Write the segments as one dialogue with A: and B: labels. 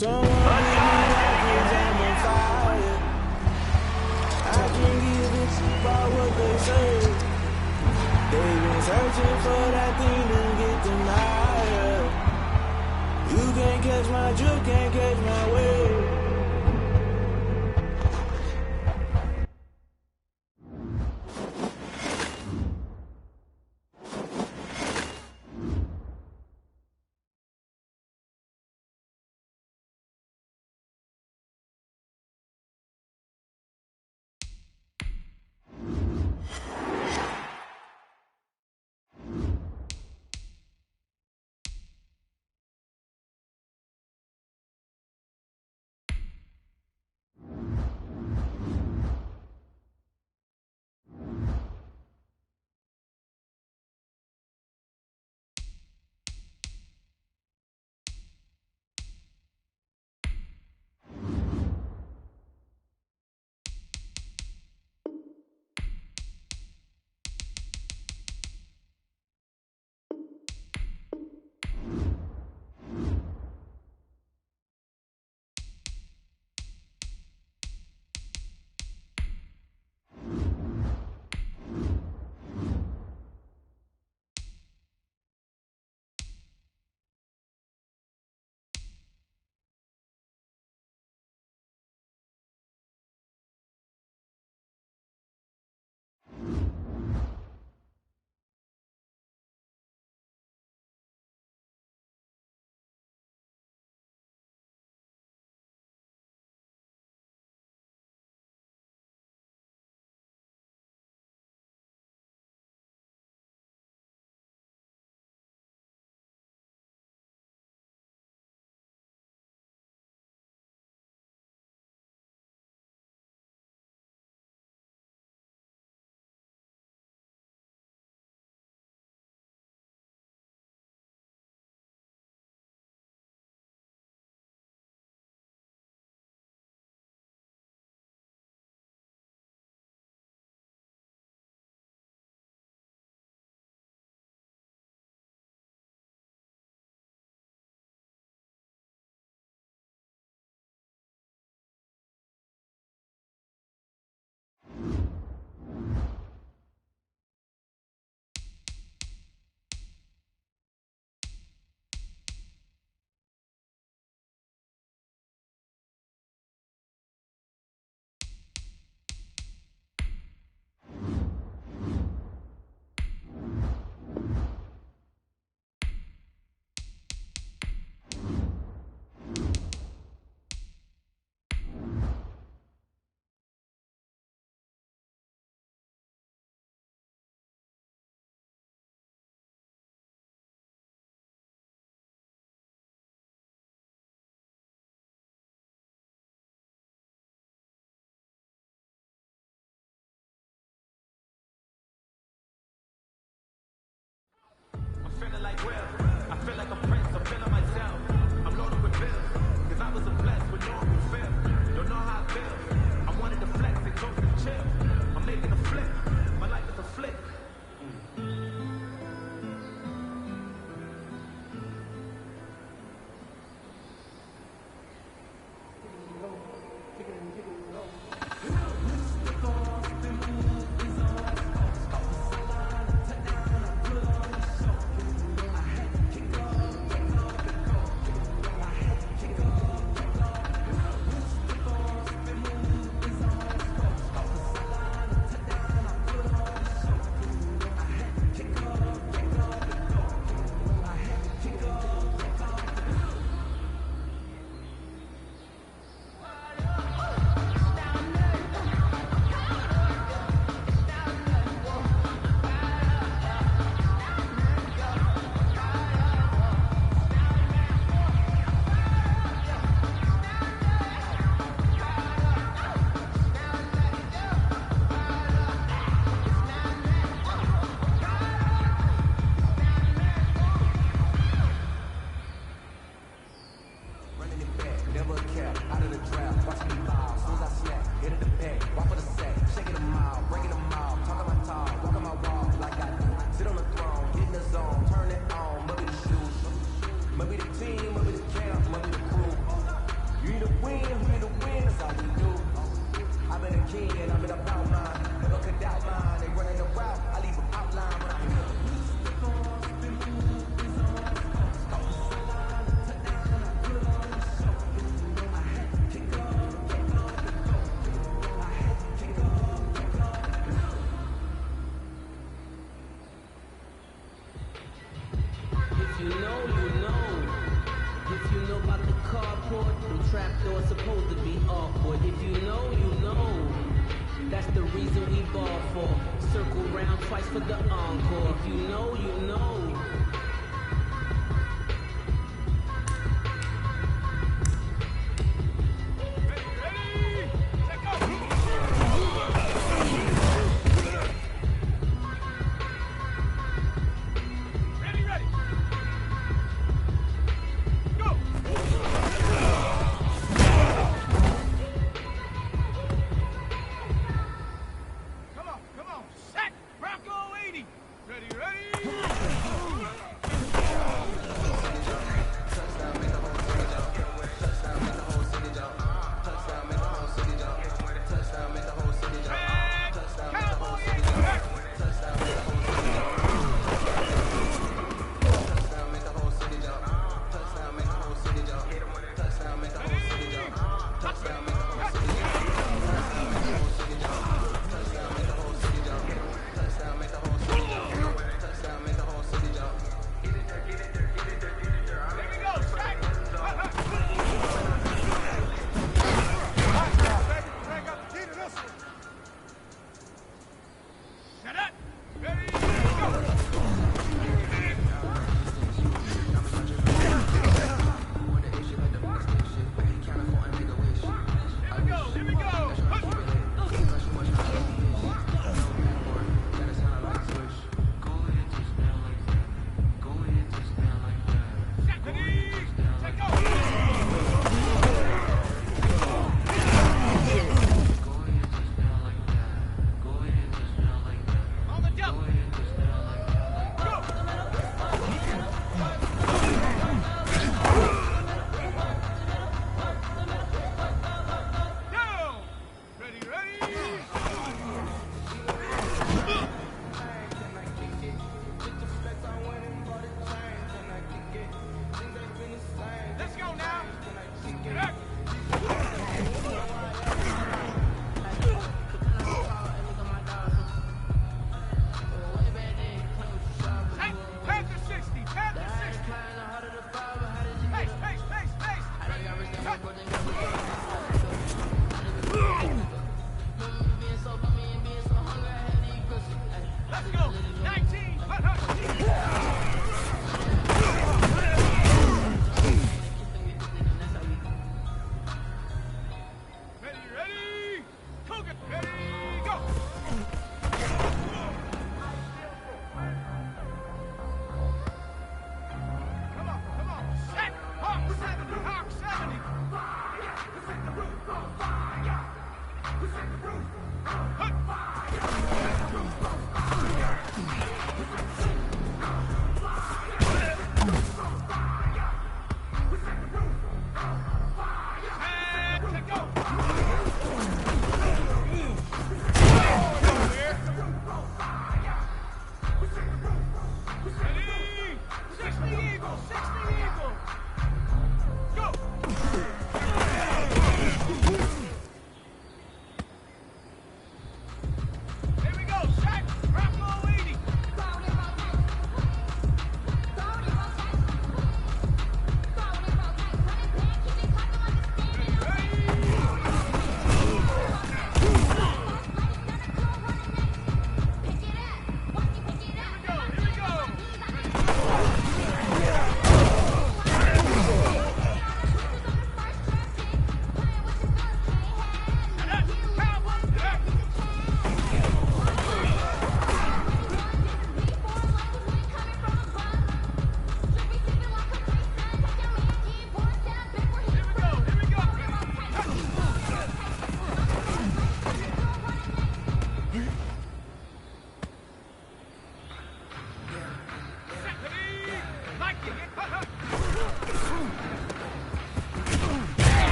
A: Someone hit me up 'cause I'm on fire. I can give it about what they say. They've been searching for that thing to get them higher. You can't catch my drift, can't catch my wave.
B: Feeling like Will, I feel like a prince, I'm feeling myself. I'm loaded with bills, cause I was a blessed with no one could feel. Don't know how I feel, I wanted to flex and go to the chill. I'm making a flip, my life is a flick.
C: carport, them trapdoors supposed to be awkward. If you know, you know. That's the reason we ball for. Circle round twice for the encore. If you know, you know.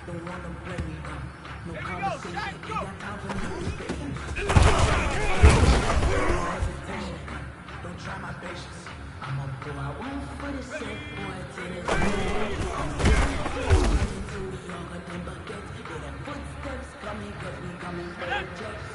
C: Don't wanna play me, no conversation. We got time for no debating. Don't try my patience. I'ma go out one for the set, boy, till it's into the younger than buckets. Hear the footsteps coming, cause we coming for the jets.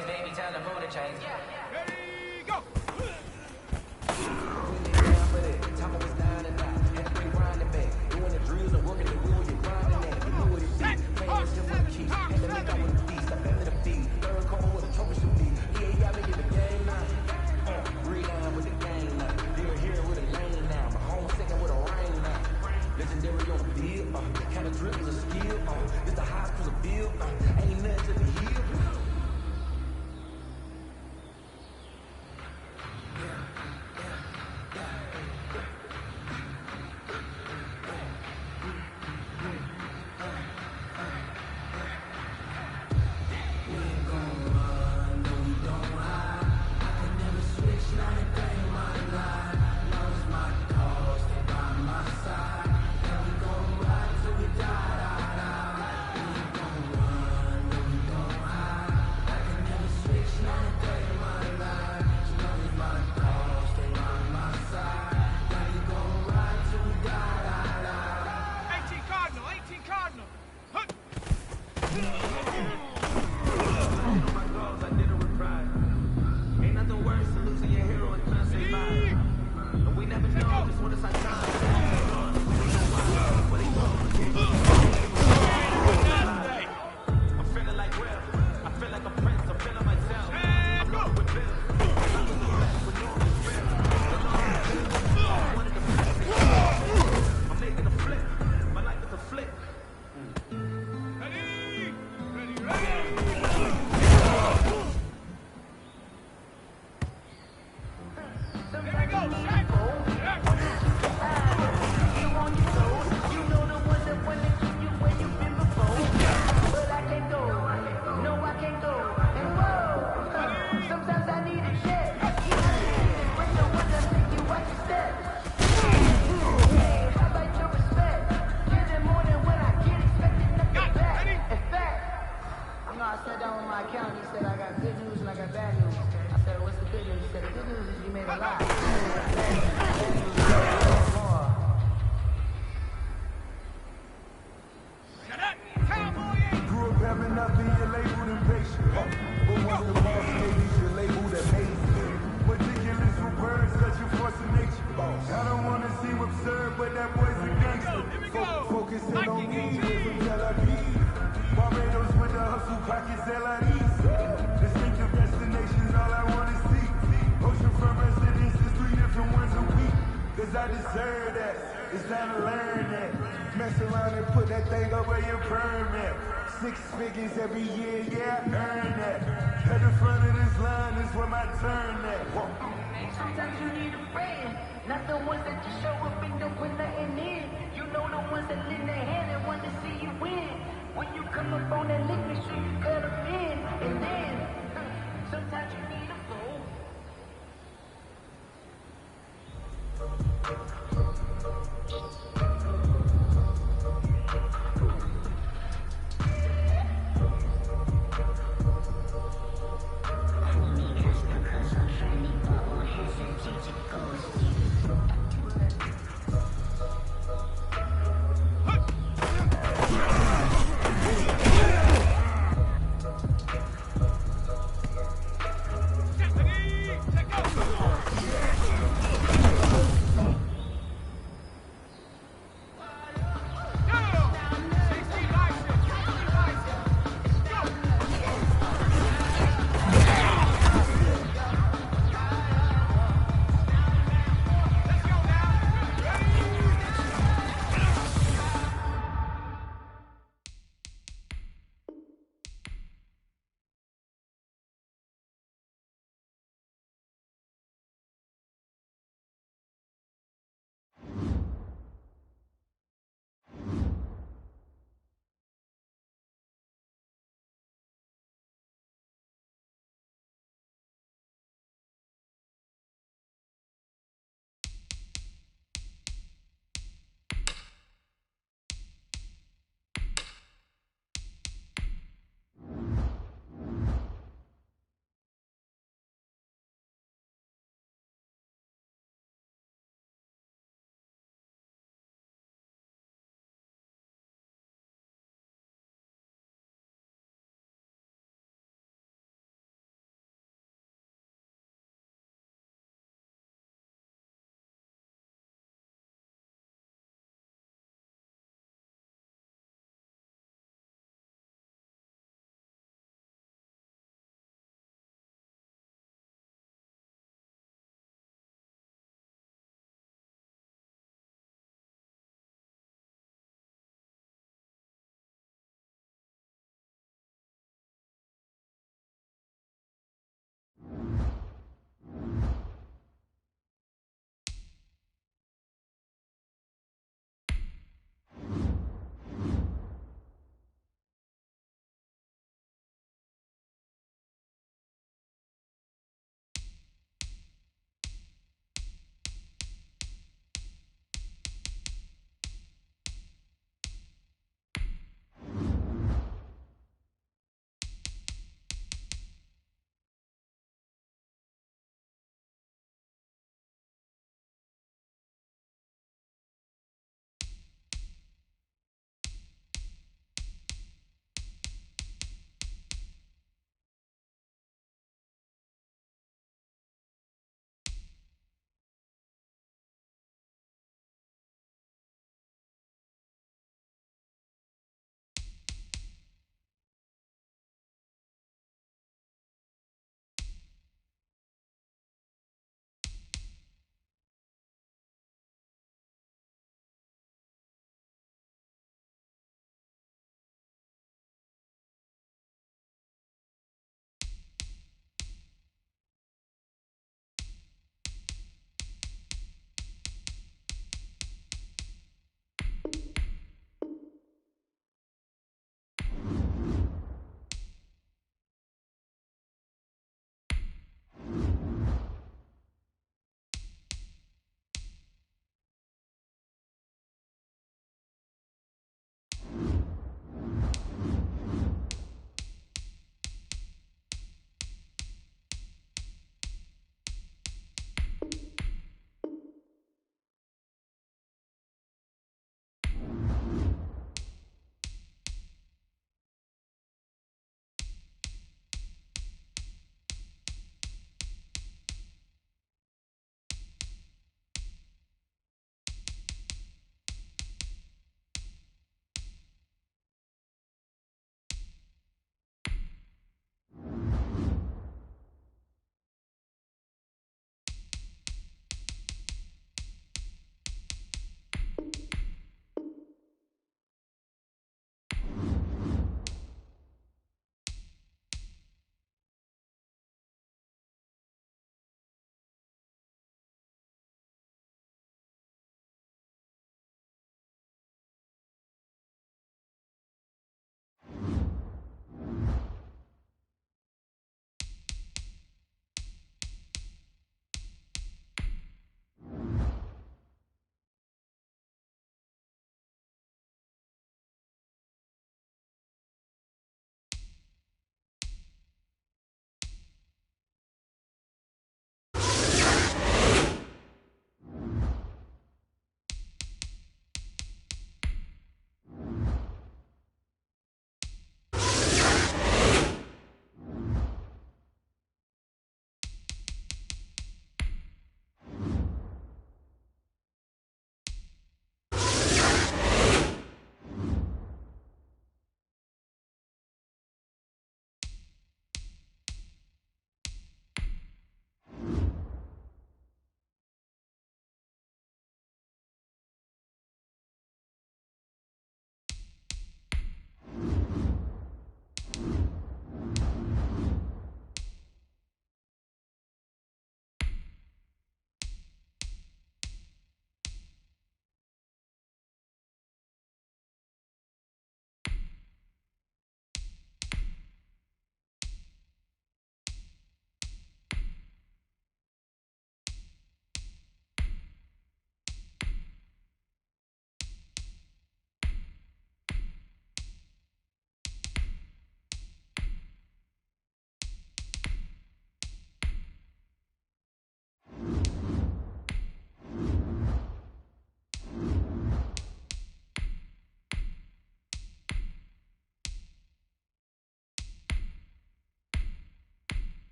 D: things, baby, time to move the chains.
B: Ready, go!
A: Time I was down and out, had to bring grinding back. Doing the drills and working the wheel, you're grinding that. You know what it be. Famous just with the keys. Had to make out with the feast. I family the feed. Third call with a trophy should be. Yeah, got me in the game now. Reline with the game now. Deal here with a lane now. My home second with a rain now. Legendary on the field. Kind of drip is a skill. It's the highest cruise a bill. Ain't nothing to be healed.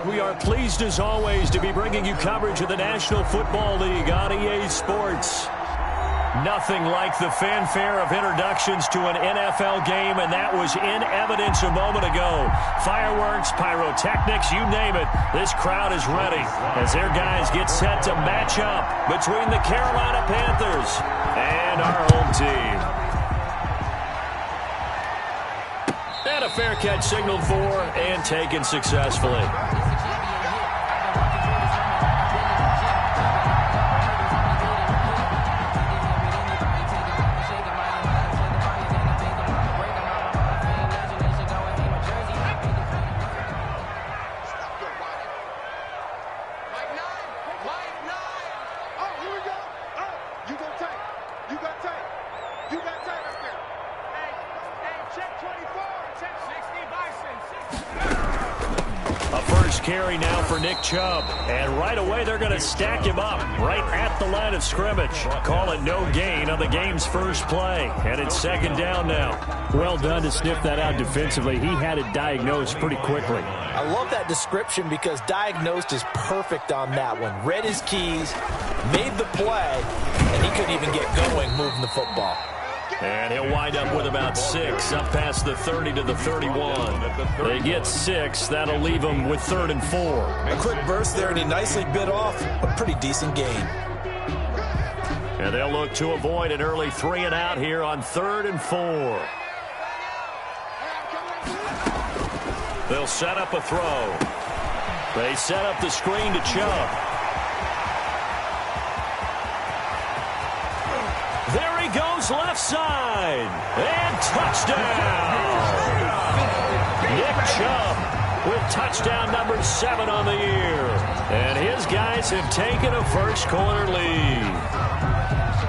D: We are pleased as always to be bringing you coverage of the National Football League on EA Sports. Nothing like the fanfare of introductions to an NFL game, and that was in evidence a moment ago. Fireworks, pyrotechnics, you name it. This crowd is ready as their guys get set to match up between the Carolina Panthers and our home team. And a fair catch signaled for and taken successfully. Carry now for Nick Chubb, and right away they're going to stack him up right at the line of scrimmage. Call it no gain on the game's first play, and it's second down now. Well done to sniff that out defensively. He had it diagnosed pretty quickly.
E: I love that description because diagnosed is perfect on that one. Read his keys, made the play, and he couldn't even get going moving the football.
D: And he'll wind up with about 6, up past the 30 to the 31. They get 6. That'll leave them with 3rd and 4.
E: A quick burst there, and he nicely bit off a pretty decent gain.
D: And they'll look to avoid an early 3 and out here on 3rd and 4. They'll set up a throw. They set up the screen to Chubb. There he goes left side. And touchdown. Nick Chubb with touchdown number 7 on the year. And his guys have taken a first quarter lead.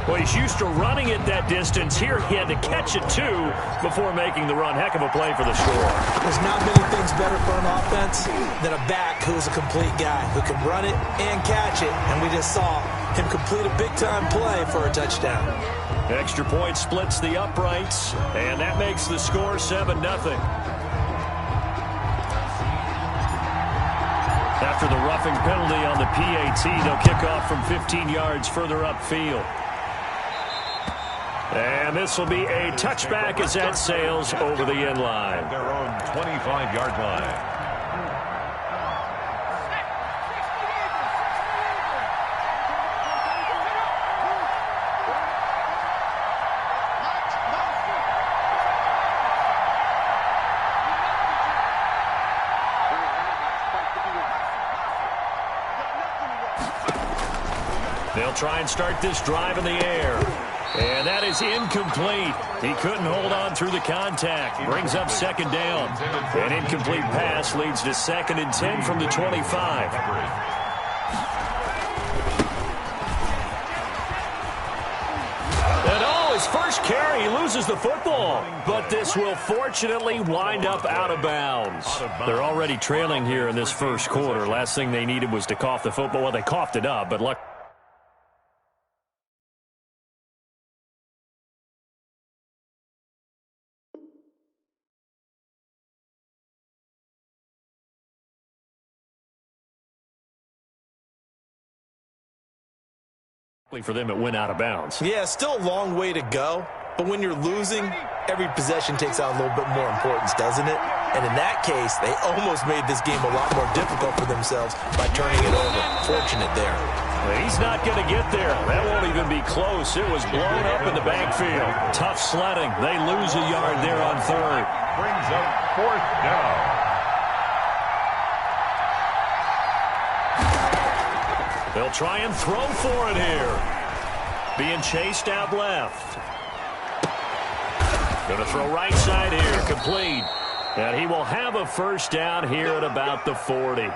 D: Well, he's used to running it that distance. Here he had to catch it, too, before making the run. Heck of a play for the score.
E: There's not many things better for an offense than a back who's a complete guy who can run it and catch it. And we just saw him complete a big-time play for a touchdown.
D: Extra point splits the uprights, and that makes the score 7-0. After the roughing penalty on the PAT, they'll kick off from 15 yards further upfield. And this will be a touchback as that sails over the end line.
F: Their own 25-yard line.
D: They'll try and start this drive in the air. And that is incomplete. He couldn't hold on through the contact. Brings up second down. An incomplete pass leads to 2nd and 10 from the 25. And his first carry, he loses the football. But this will fortunately wind up out of bounds. They're already trailing here in this first quarter. Last thing they needed was to cough the football. Well, they coughed it up, but luck. For them, it went out of bounds.
E: Yeah, still a long way to go. But when you're losing, every possession takes on a little bit more importance, doesn't it? And in that case, they almost made this game a lot more difficult for themselves by turning it over. Fortunate there.
D: Well, he's not going to get there. That won't even be close. It was blown up in the backfield. Tough sledding. They lose a yard there on 3rd.
F: Brings up 4th down.
D: They'll try and throw for it here. Being chased out left. Going to throw right side here. Complete. And he will have a first down here at about the 40.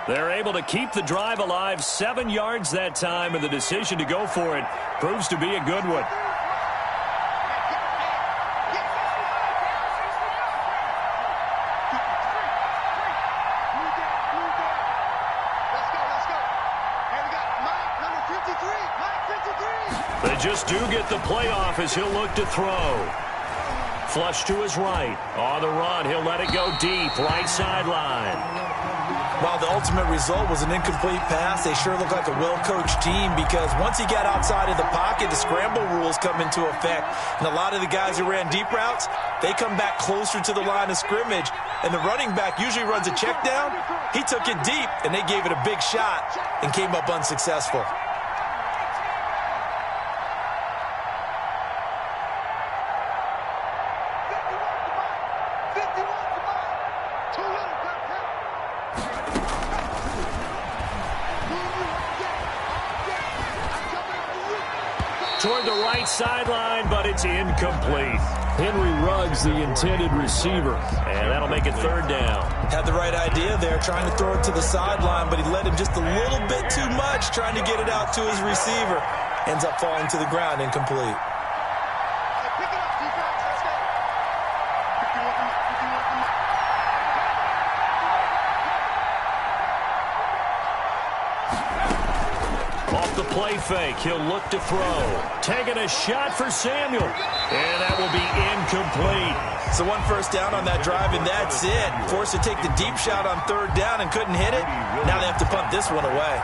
D: They're able to keep the drive alive. 7 yards that time, and the decision to go for it proves to be a good one. They just do get the playoff as he'll look to throw. Flush to his right. On the run, he'll let it go deep. Right sideline.
E: While the ultimate result was an incomplete pass, they sure look like a well-coached team because once he got outside of the pocket, the scramble rules come into effect. And a lot of the guys who ran deep routes, they come back closer to the line of scrimmage. And the running back usually runs a check down. He took it deep, and they gave it a big shot and came up unsuccessful.
D: Toward the right sideline, but it's incomplete. Henry Ruggs, the intended receiver, and that'll make it third down.
E: Had the right idea there, trying to throw it to the sideline, but he led him just a little bit too much, trying to get it out to his receiver. Ends up falling to the ground, incomplete.
D: Off the play fake, he'll look to throw. Taking a shot for Samuel. And that will be incomplete.
E: So one first down on that drive, and that's it. Forced to take the deep shot on third down and couldn't hit it. Now they have to punt this one away.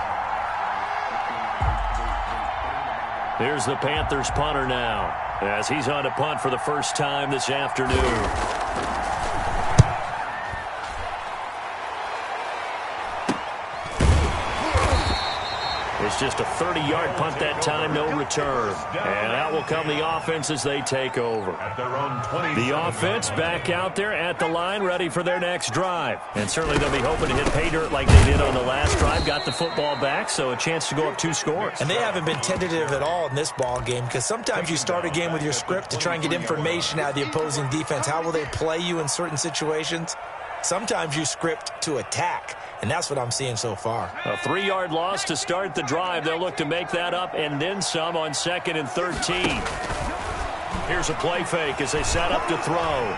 D: Here's the Panthers punter now, as he's on to punt for the first time this afternoon. It's just a 30-yard punt that time, no return. And out will come the offense as they take over. The offense back out there at the line, ready for their next drive. And certainly they'll be hoping to hit pay dirt like they did on the last drive. Got the football back, so a chance to go up 2 scores.
E: And they haven't been tentative at all in this ball game because sometimes you start a game with your script to try and get information out of the opposing defense. How will they play you in certain situations? Sometimes you script to attack. And that's what I'm seeing so far.
D: A 3-yard loss to start the drive. They'll look to make that up and then some on 2nd and 13. Here's a play fake as they set up to throw.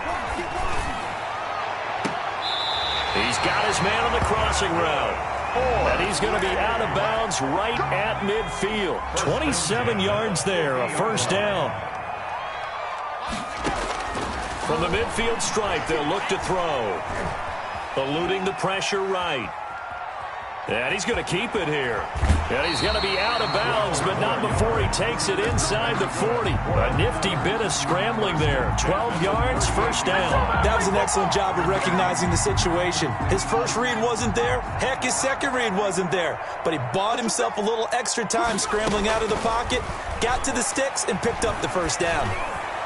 D: He's got his man on the crossing route. And he's going to be out of bounds right at midfield. 27 yards there, a first down. From the midfield stripe, they'll look to throw. Eluding the pressure right. And he's going to keep it here. And he's going to be out of bounds, but not before he takes it inside the 40. A nifty bit of scrambling there. 12 yards, first down.
E: That was an excellent job of recognizing the situation. His first read wasn't there. Heck, his second read wasn't there. But he bought himself a little extra time scrambling out of the pocket, got to the sticks, and picked up the first down.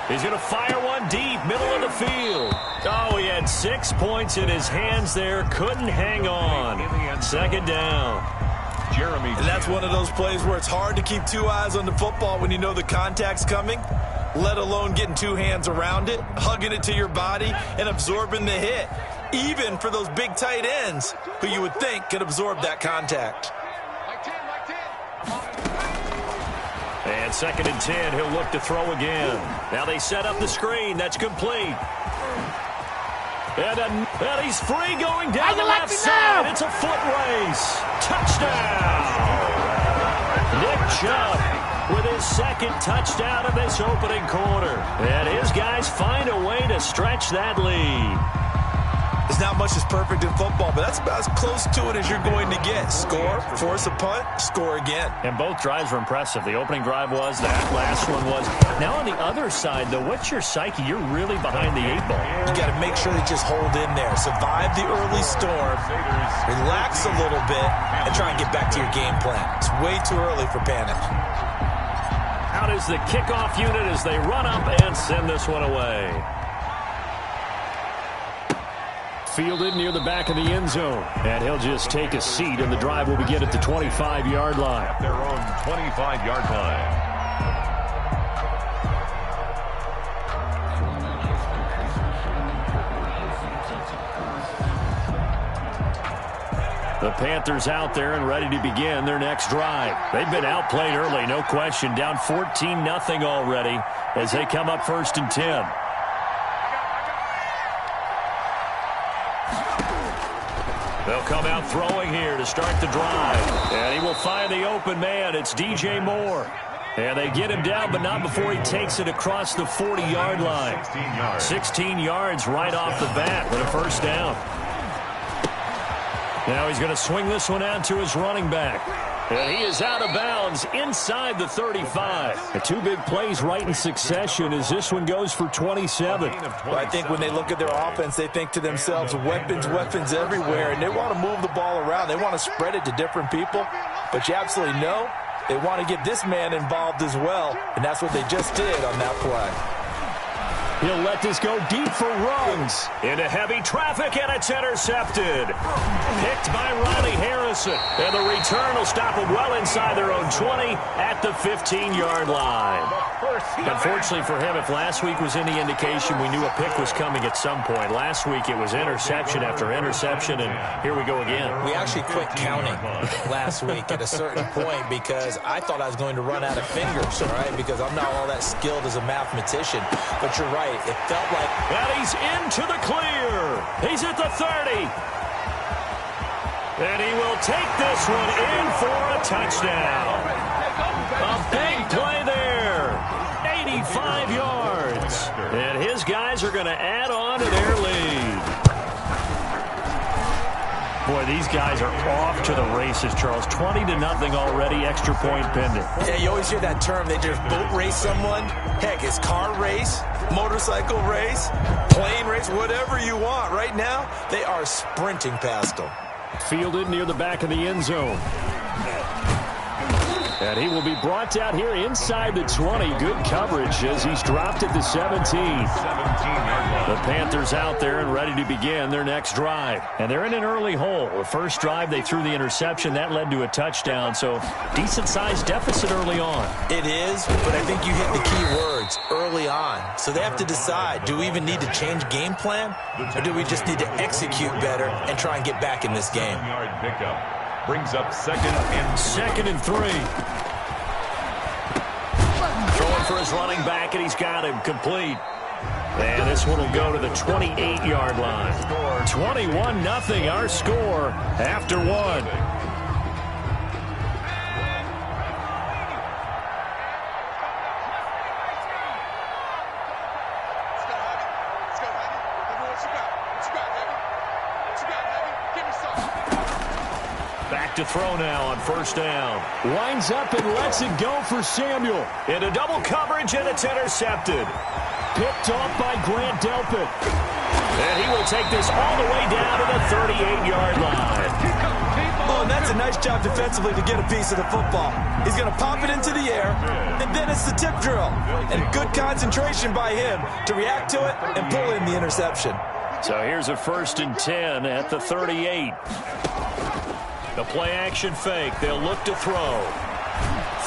D: He's going to fire one deep, middle of the field. Oh, he had 6 points in his hands there. Couldn't hang on. Second down.
E: And that's one of those plays where it's hard to keep 2 eyes on the football when you know the contact's coming, let alone getting 2 hands around it, hugging it to your body, and absorbing the hit, even for those big tight ends who you would think could absorb that contact.
D: And 2nd and 10, he'll look to throw again. Now they set up the screen. That's complete. And he's free going down the left side. It's a foot race. Touchdown. Nick Chubb with his 2nd touchdown of this opening quarter. And his guys find a way to stretch that lead.
E: There's not much that's perfect in football, but that's about as close to it as you're going to get. Score, force a punt, score again.
D: And both drives were impressive. The opening drive was, that last one was. Now on the other side, though, what's your psyche? You're really behind the 8 ball.
E: You got to make sure that you just hold in there. Survive the early storm, relax a little bit, and try and get back to your game plan. It's way too early for panic.
D: Out is the kickoff unit as they run up and send this one away. Fielded near the back of the end zone. And he'll just take a seat, and the drive will begin at the 25-yard line.
F: At their own 25-yard line.
D: The Panthers out there and ready to begin their next drive. They've been outplayed early, no question. Down 14-0 already as they come up 1st and 10. They'll come out throwing here to start the drive. And he will find the open man. It's DJ Moore. And they get him down, but not before he takes it across the 40-yard line. 16 yards right off the bat with a first down. Now he's going to swing this one out to his running back. And he is out of bounds inside the 35. The two big plays right in succession as this one goes for 27.
E: Well, I think when they look at their offense, they think to themselves, weapons, weapons everywhere, and they want to move the ball around. They want to spread it to different people, but you absolutely know they want to get this man involved as well, and that's what they just did on that play.
D: He'll let this go deep for Ruggs. Into heavy traffic, and it's intercepted. Picked by Riley Harrison. And the return will stop them well inside their own 20 at the 15-yard line. Unfortunately for him, if last week was any indication, we knew a pick was coming at some point. Last week it was interception after interception, and here we go again.
E: We actually quit counting last week at a certain point because I thought I was going to run out of fingers, all right, because I'm not all that skilled as a mathematician. But you're right. It felt like...
D: And he's into the clear. He's at the 30. And he will take this one in for a touchdown. A big play there. 85 yards. And his guys are going to add on to their lead. Boy, these guys are off to the races, Charles. 20-0 already, extra point pending.
E: Yeah, you always hear that term. They just boat race someone. Heck, it's car race, motorcycle race, plane race, whatever you want. Right now, they are sprinting past them.
D: Fielded near the back of the end zone. And he will be brought out here inside the 20. Good coverage as he's dropped at the 17. The Panthers out there and ready to begin their next drive. And they're in an early hole. The first drive, they threw the interception. That led to a touchdown. So decent-sized deficit early on.
E: It is, but I think you hit the key words, early on. So they have to decide, do we even need to change game plan? Or do we just need to execute better and try and get back in this game?
F: Brings up second and
D: 3. Throwing for his running back, and he's got him complete. And this one will go to the 28-yard line. 21-0 our score after one. Back to throw now on first down. Winds up and lets it go for Samuel. Into double coverage, and it's intercepted. Picked off by Grant Delpit. And he will take this all the way down to the 38-yard line.
E: Oh, and that's a nice job defensively to get a piece of the football. He's going to pop it into the air, and then it's the tip drill. And good concentration by him to react to it and pull in the interception.
D: So here's a 1st and 10 at the 38. The play-action fake. They'll look to throw.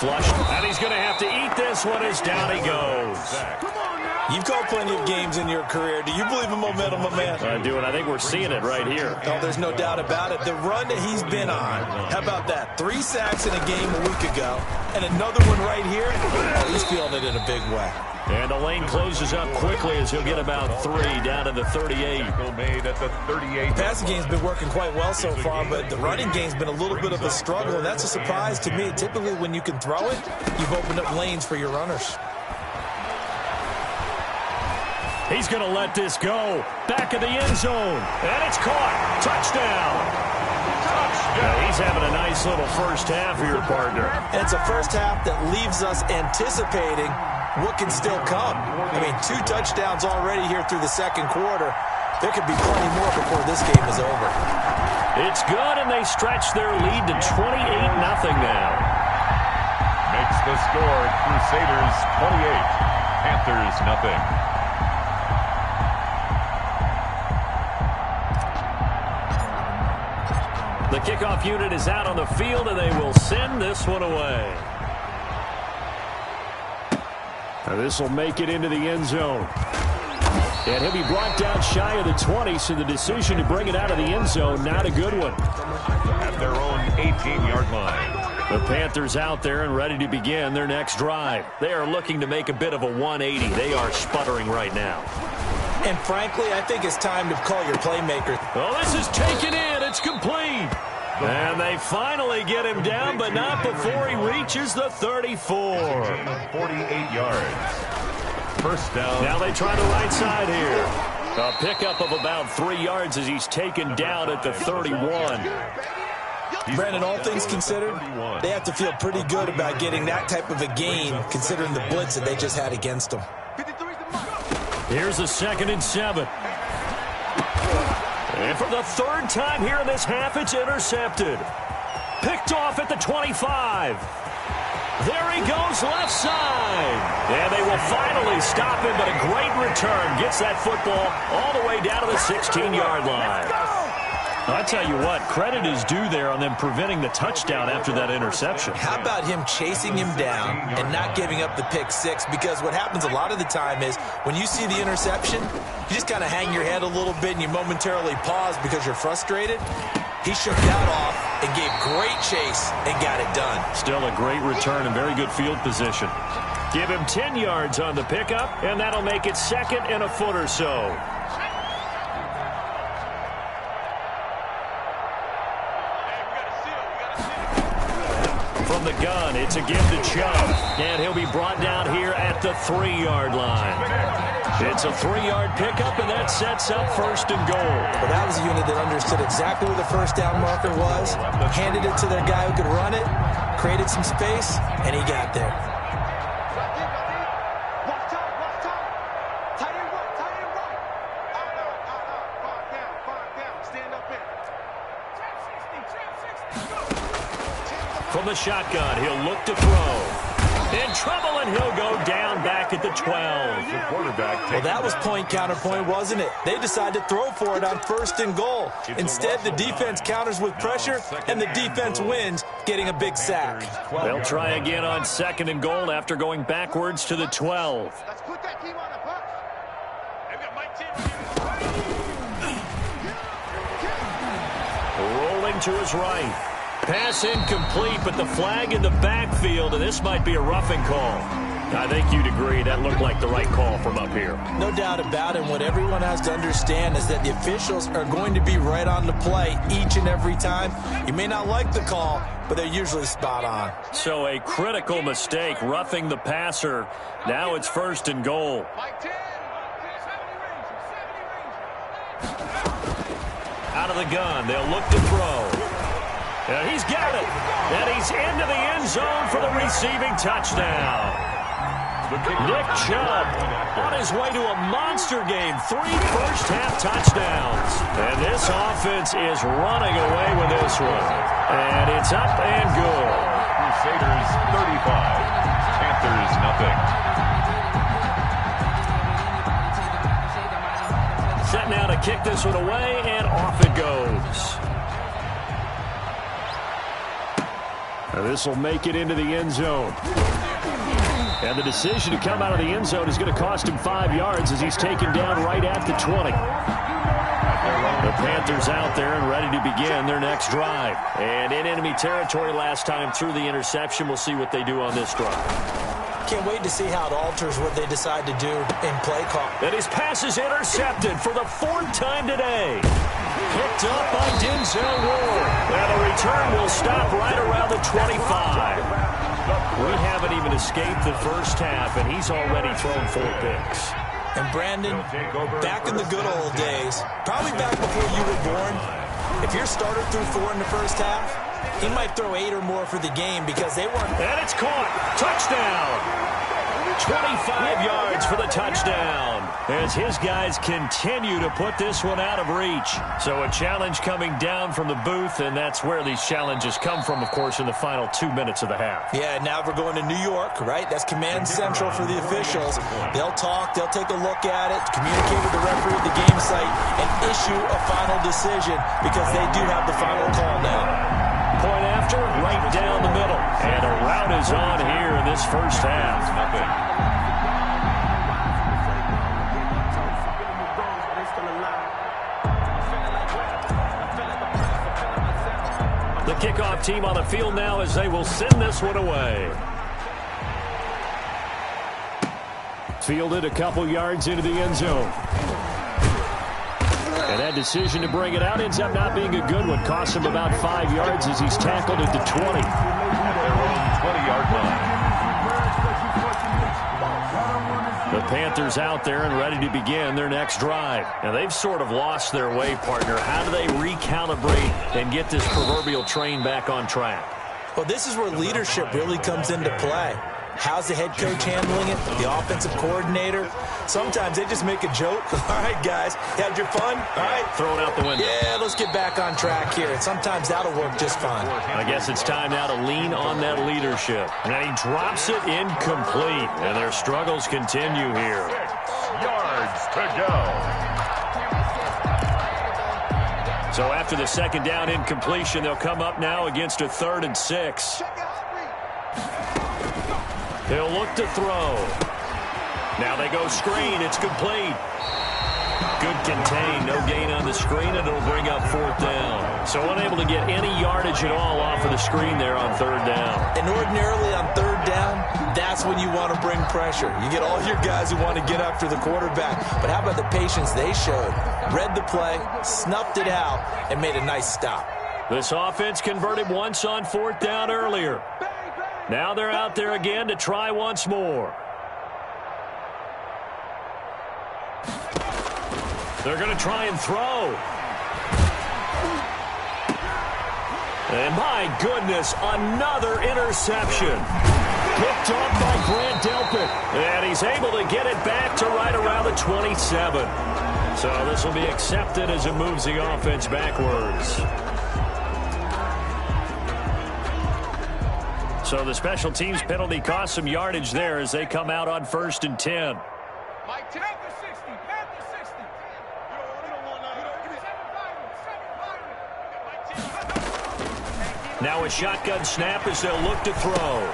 D: Flush. And he's going to have to eat this one as down he goes.
E: You've called plenty of games in your career. Do you believe in momentum, my man?
D: I do, and I think we're seeing it right here.
E: Oh, there's no doubt about it. The run that he's been on, how about that? 3 sacks in a game a week ago, and another one right here. Oh, he's feeling it in a big way.
D: And the lane closes up quickly as he'll get about 3 down to the 38.
F: made at the 38.
E: The passing game's been working quite well so far, but the running game's been a little bit of a struggle, and that's a surprise to me. Typically, when you can throw it, you've opened up lanes for your runners.
D: He's going to let this go. Back of the end zone. And it's caught. Touchdown. Yeah, he's having a nice little first half here, partner.
E: And it's a first half that leaves us anticipating what can still come. I mean, 2 touchdowns already here through the second quarter. There could be plenty more before this game is over.
D: It's good, and they stretch their lead to 28-0 now.
F: Makes the score Crusaders 28, Panthers nothing.
D: The kickoff unit is out on the field, and they will send this one away. Now this will make it into the end zone. And he'll be brought down shy of the 20, so the decision to bring it out of the end zone, not a good one.
F: At their own 18-yard line.
D: The Panthers out there and ready to begin their next drive. They are looking to make a bit of a 180. They are sputtering right now.
E: And frankly, I think it's time to call your playmaker.
D: Oh, this is taken in. It's complete. And they finally get him down, but not before he reaches the 34.
F: 48 yards. First down.
D: Now they try the right side here. A pickup of about 3 yards as he's taken down at the 31.
E: Brandon, all things considered, they have to feel pretty good about getting that type of a gain, considering the blitz that they just had against them.
D: Here's a 2nd and 7. And for the 3rd time here in this half, it's intercepted. Picked off at the 25. There he goes, left side. And they will finally stop him, but a great return. Gets that football all the way down to the 16-yard line. I tell you what, credit is due there on them preventing the touchdown after that interception.
E: How about him chasing him down and not giving up the pick six? Because what happens a lot of the time is when you see the interception, you just kind of hang your head a little bit and you momentarily pause because you're frustrated. He shook that off and gave great chase and got it done.
D: Still a great return and very good field position. Give him 10 yards on the pickup, and that'll make it 2nd and a foot or so. From the gun, it's again to Chubb, and he'll be brought down here at the 3-yard line. It's a 3-yard pickup, and that sets up 1st and goal.
E: Well, that was a unit that understood exactly where the first down marker was, handed it to their guy who could run it, created some space, and he got there.
D: From the shotgun, he'll look to throw. In trouble, and he'll go down back at the 12.
F: The quarterback.
E: Well, that was point counterpoint, wasn't it? They decided to throw for it on 1st and goal. Instead, the defense counters with pressure, and the defense wins, getting a big sack.
D: They'll try again on 2nd and goal after going backwards to the 12.
B: Let's put that team on the bus. They've got Mike Tim.
D: Rolling to his right. Pass incomplete, but the flag in the backfield, and this might be a roughing call. I think you'd agree that looked like the right call from up here.
E: No doubt about it. What everyone has to understand is that the officials are going to be right on the play each and every time. You may not like the call, but they're usually spot on.
D: So a critical mistake, roughing the passer. Now it's 1st and goal. Out of the gun, they'll look to throw. And he's got it. And he's into the end zone for the receiving touchdown. Nick Chubb on his way to a monster game. 3 first-half touchdowns. And this offense is running away with this one. And it's up and good.
F: Crusaders 35. Panthers nothing.
D: Set now to kick this one away, and off it goes. This will make it into the end zone. And the decision to come out of the end zone is going to cost him 5 yards as he's taken down right at the 20. The Panthers out there and ready to begin their next drive. And in enemy territory last time through the interception. We'll see what they do on this drive.
E: Can't wait to see how it alters what they decide to do in play call.
D: And his pass is intercepted for the 4th time today. Picked up by Denzel Ward. And the return will stop right around the 25. We haven't even escaped the first half, and he's already thrown 4 picks.
E: And Brandon, back in the good old days, probably back before you were born, if your starter threw 4 in the first half, he might throw 8 or more for the game because they weren't.
D: And it's caught. Touchdown. 25 yards for the touchdown as his guys continue to put this one out of reach. So a challenge coming down from the booth, and that's where these challenges come from, of course, in the final 2 minutes of the half.
E: Yeah, now we're going to New York, right? That's command central for the officials. They'll talk, they'll take a look at it, communicate with the referee at the game site, and issue a final decision because they do have the final call now.
D: Point after, right down the middle. And a rout is on here in this first half. The kickoff team on the field now as they will send this one away. Fielded a couple yards into the end zone. And that bad decision to bring it out. Ends up not being a good one. Costs him about 5 yards as he's tackled at the 20.
F: At their own 20-yard line.
D: The Panthers out there and ready to begin their next drive. Now, they've sort of lost their way, partner. How do they recalibrate and get this proverbial train back on track?
E: Well, this is where leadership really comes into play. How's the head coach handling it? The offensive coordinator? Sometimes they just make a joke. All right, guys, had your fun? All right.
D: Throw it out the window.
E: Yeah, let's get back on track here. And sometimes that'll work just fine.
D: I guess it's time now to lean on that leadership. And he drops it incomplete. And their struggles continue here.
F: 6 yards to go.
D: So after the second down incompletion, they'll come up now against a 3rd and 6. He'll look to throw. Now they go screen. It's complete. Good contain. No gain on the screen, and it'll bring up 4th down. So unable to get any yardage at all off of the screen there on 3rd down.
E: And ordinarily on 3rd down, that's when you want to bring pressure. You get all your guys who want to get after the quarterback. But how about the patience they showed? Read the play, snuffed it out, and made a nice stop.
D: This offense converted once on 4th down earlier. Now they're out there again to try once more. They're going to try and throw. And my goodness, another interception. Picked off by Grant Delpit. And he's able to get it back to right around the 27. So this will be accepted as it moves the offense backwards. So the special teams penalty cost some yardage there as they come out on 1st and 10. Now a shotgun snap as they'll look to throw.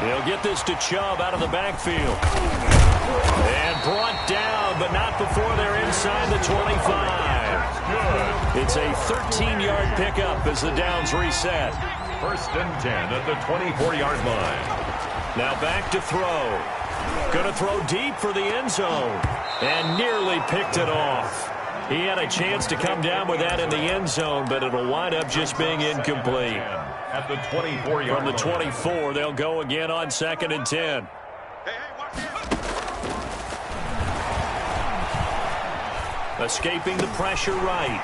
D: They'll get this to Chubb out of the backfield. And brought down, but not before they're inside the 25. It's a 13-yard pickup as the downs reset.
F: 1st and 10 at the 24-yard line.
D: Now back to throw. Going to throw deep for the end zone. And nearly picked it off. He had a chance to come down with that in the end zone, but it'll wind up just being incomplete.
F: At the 24-yard
D: From the 24, they'll go again on 2nd and 10. Escaping the pressure right.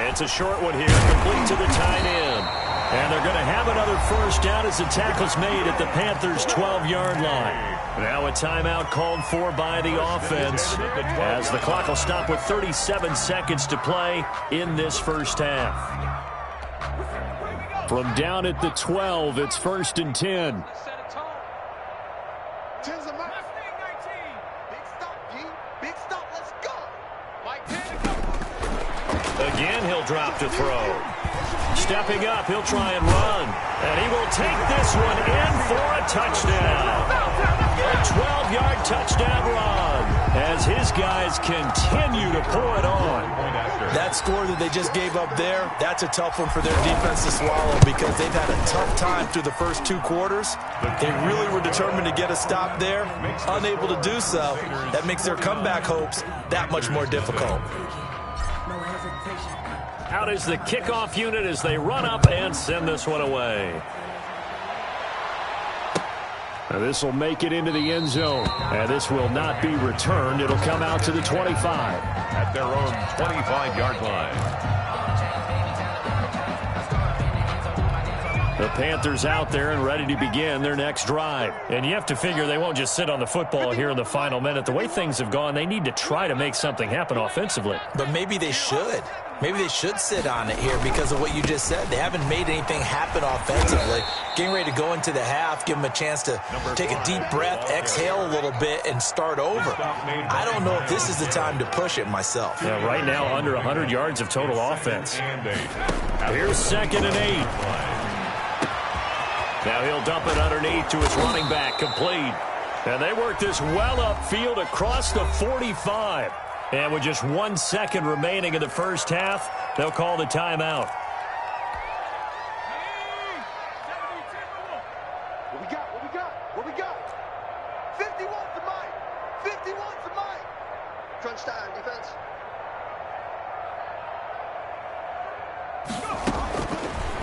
D: It's a short one here, complete to the tight end. And they're going to have another 1st down as the tackle's made at the Panthers' 12-yard line. Now a timeout called for by the offense as the clock will stop with 37 seconds to play in this first half. From down at the 12, it's 1st and 10. Again, he'll drop to throw. Stepping up, he'll try and run. And he will take this one in for a touchdown. A 12-yard touchdown run as his guys continue to pour it on.
E: That score that they just gave up there, that's a tough one for their defense to swallow because they've had a tough time through the first 2 quarters. They really were determined to get a stop there, unable to do so. That makes their comeback hopes that much more difficult.
D: Out is the kickoff unit as they run up and send this one away. Now this will make it into the end zone. And this will not be returned. It'll come out to the 25.
F: At their own 25-yard line.
D: The Panthers out there and ready to begin their next drive. And you have to figure they won't just sit on the football here in the final minute. The way things have gone, they need to try to make something happen offensively.
E: But maybe they should. Maybe they should sit on it here because of what you just said. They haven't made anything happen offensively. Getting ready to go into the half, give them a chance to take a deep breath, exhale a little bit, and start over. I don't know if this is the time to push it myself.
D: Yeah, right now under 100 yards of total offense. Here's 2nd and 8. Now he'll dump it underneath to his running back, complete. And they work this well upfield across the 45. And with just 1 second remaining in the first half, they'll call the timeout.
G: What we got? What we got? What we got? 51's the mic. 51's the mic. Crunch time, defense.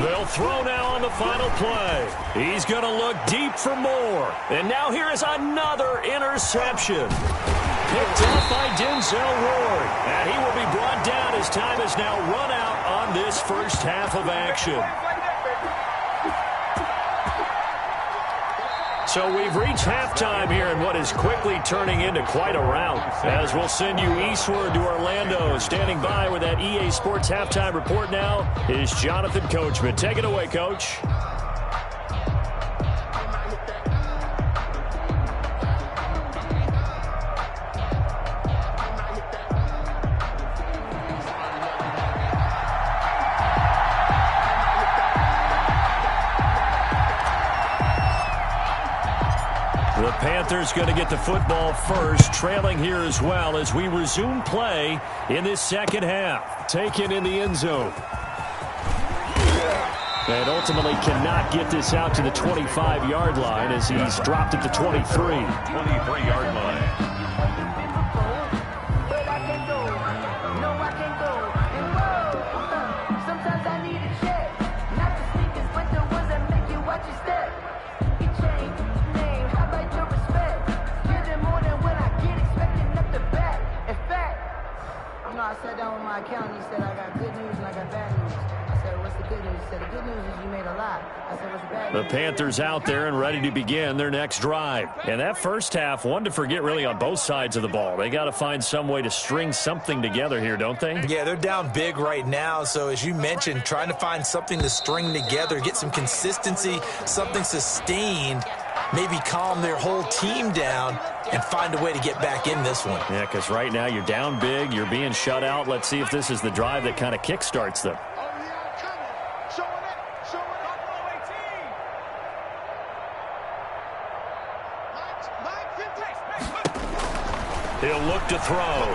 D: They'll throw now on the final play. He's going to look deep for more. And now here is another interception. Picked off by Denzel Ward. And he will be brought down as time is now run out on this first half of action. So we've reached halftime here in what is quickly turning into quite a rout. As we'll send you eastward to Orlando. Standing by with that EA Sports halftime report now is Jonathan Coachman. Take it away, Coach. The Panthers going to get the football first, trailing here as well as we resume play in this second half. Taken in the end zone. And ultimately cannot get this out to the 25-yard line as he's dropped at the 23.
F: 23-yard line.
H: I sat down with my accountant. He said, I got good news and I got bad news. I said, what's the good news? He said, the good news is you made a lot. I said, what's the bad news?
D: The Panthers out there and ready to begin their next drive. And that first half, one to forget really on both sides of the ball. They got to find some way to string something together here, don't they?
E: Yeah, they're down big right now. So as you mentioned, trying to find something to string together, get some consistency, something sustained, maybe calm their whole team down and find a way to get back in this one.
D: Yeah, because right now you're down big, you're being shut out. Let's see if this is the drive that kind of kickstarts them. He'll look to throw.